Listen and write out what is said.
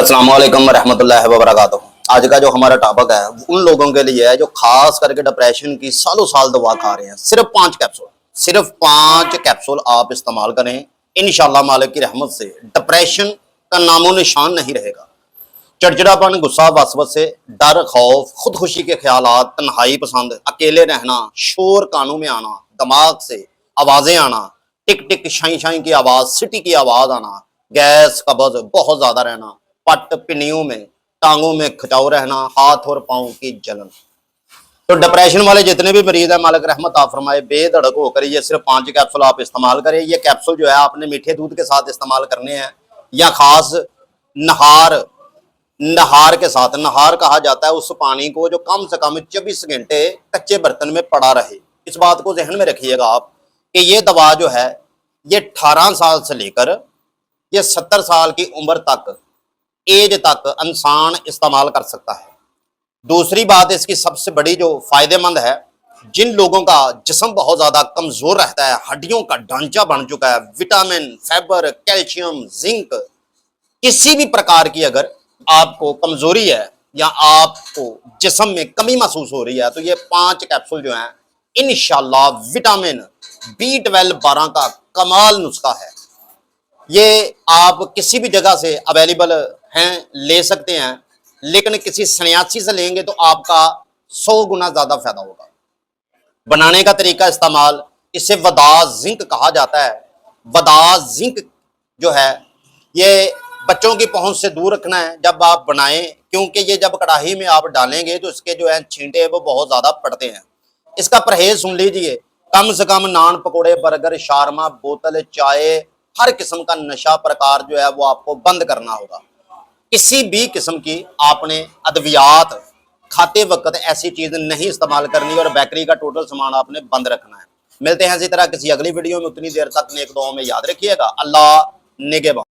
अस्सलाम वालेकुम रहमतुल्लाहि व बरकातुहू। आज का जो हमारा टॉपिक है उन लोगों के लिए है जो खास करके डिप्रेशन की सालों साल दवा खा रहे हैं। सिर्फ पांच कैप्सूल आप इस्तेमाल करें, इंशाअल्लाह मालिक की रहमत से डिप्रेशन का नामो निशान नहीं रहेगा। चिड़चिड़ापन, गुस्सा, वसवसे, डर, खौफ, खुदकुशी के ख्यालात, तन्हाई पसंद, अकेले रहना, शोर कानों में आना, दिमाग से आवाजें आना, टिक टिक शाई शाई की आवाज, सिटी की आवाज आना, गैस कब्ज बहुत ज्यादा रहना, पट पिनियों में, टांगों में खिंचाव रहना, हाथ और पांव की जलन। तो डिप्रेशन वाले जितने भी मरीज हैं मालिक रहमत आप फरमाए बेधड़क होकर ये सिर्फ 5 कैप्सूल आप इस्तेमाल करें। ये कैप्सूल जो है आपने मीठे दूध के साथ इस्तेमाल करने हैं या खास नहार नहार के साथ। नहार कहा जाता है उस पानी को जो कम से कम 24 घंटे कच्चे बर्तन में पड़ा रहे। इस बात को जहन में रखिएगा आप कि ये दवा जो है ये 18 साल से लेकर ये 70 साल की उम्र तक एज तक इंसान इस्तेमाल कर सकता है। दूसरी बात इसकी सबसे बड़ी जो फायदेमंद है, जिन लोगों का जिस्म बहुत ज्यादा कमजोर रहता है, हड्डियों का ढांचा बन चुका है, विटामिन, फाइबर, कैल्शियम, जिंक, किसी भी प्रकार की अगर आपको कमजोरी है या आपको जिस्म में कमी महसूस हो रही है तो ये 5 कैप्सूल जो हैं इंशाल्लाह विटामिन B12 12 का कमाल नुस्खा है। ये आप किसी भी जगह से अवेलेबल हैं, ले सकते हैं, लेकिन किसी सन्यासी से लेंगे तो आपका 100 गुना ज्यादा फायदा होगा। बनाने का तरीका इस्तेमाल, इसे वदाज जिंक कहा जाता है। वदाज जिंक जो है ये बच्चों की पहुंच से दूर रखना है जब आप बनाएं, क्योंकि ये जब कढ़ाई में आप डालेंगे तो इसके जो है छींटे वो बहुत ज्यादा पड़ते हैं। इसका परहेज सुन लीजिए, कम से कम नान, पकोड़े, बर्गर, शारमा, बोतल चाय, हर किस्म का नशा प्रकार जो है वो आपको बंद करना होगा। किसी भी किस्म की आपने अद्वियात खाते वक्त ऐसी चीज नहीं इस्तेमाल करनी और बेकरी का टोटल सामान आपने बंद रखना है। मिलते हैं इसी तरह किसी अगली वीडियो में, उतनी देर तक नेक दुआओं में याद रखिएगा। अल्लाह निगहबान।